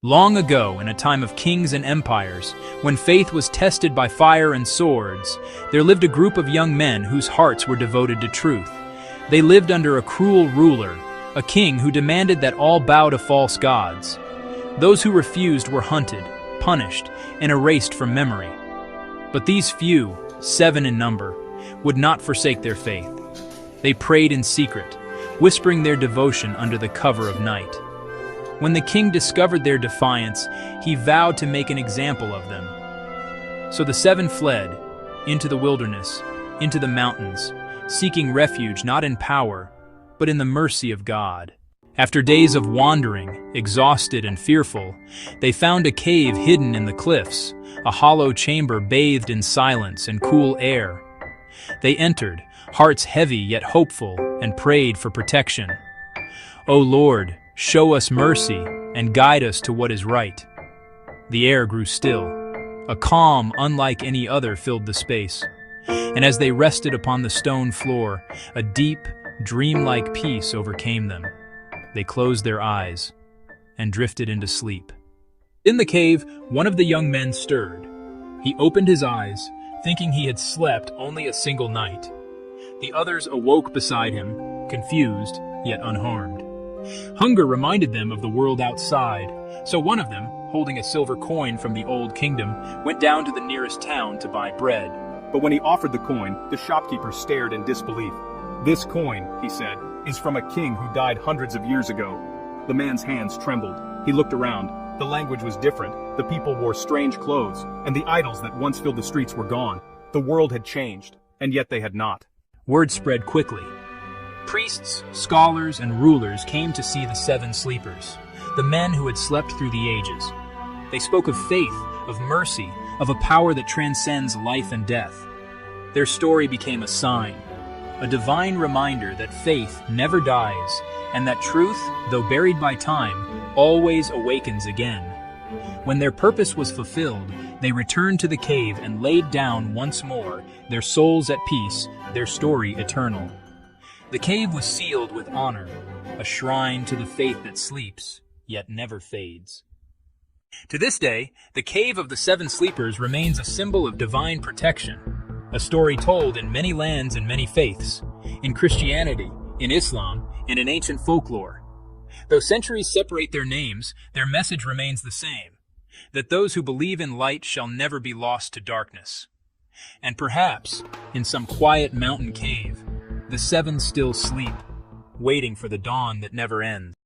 Long ago, in a time of kings and empires, when faith was tested by fire and swords, there lived a group of young men whose hearts were devoted to truth. They lived under a cruel ruler, a king who demanded that all bow to false gods. Those who refused were hunted, punished, and erased from memory. But these few, 7 in number, would not forsake their faith. They prayed in secret, whispering their devotion under the cover of night. When the king discovered their defiance, he vowed to make an example of them. So the 7 fled, into the wilderness, into the mountains, seeking refuge not in power, but in the mercy of God. After days of wandering, exhausted and fearful, they found a cave hidden in the cliffs, a hollow chamber bathed in silence and cool air. They entered, hearts heavy yet hopeful, and prayed for protection. "O Lord, show us mercy and guide us to what is right." The air grew still. A calm unlike any other filled the space. And as they rested upon the stone floor, a deep, dreamlike peace overcame them. They closed their eyes and drifted into sleep. In the cave, one of the young men stirred. He opened his eyes, thinking he had slept only a single night. The others awoke beside him, confused yet unharmed. Hunger reminded them of the world outside, so one of them, holding a silver coin from the old kingdom, went down to the nearest town to buy bread. But when he offered the coin, the shopkeeper stared in disbelief. "This coin," he said, "is from a king who died hundreds of years ago." The man's hands trembled. He looked around. The language was different. The people wore strange clothes, and the idols that once filled the streets were gone. The world had changed, and yet they had not. Word spread quickly. Priests, scholars, and rulers came to see the 7 sleepers, the men who had slept through the ages. They spoke of faith, of mercy, of a power that transcends life and death. Their story became a sign, a divine reminder that faith never dies, and that truth, though buried by time, always awakens again. When their purpose was fulfilled, they returned to the cave and laid down once more, their souls at peace, their story eternal. The cave was sealed with honor, a shrine to the faith that sleeps, yet never fades. To this day, the Cave of the 7 Sleepers remains a symbol of divine protection, a story told in many lands and many faiths, in Christianity, in Islam, and in ancient folklore. Though centuries separate their names, their message remains the same, that those who believe in light shall never be lost to darkness. And perhaps, in some quiet mountain cave, the 7 still sleep, waiting for the dawn that never ends.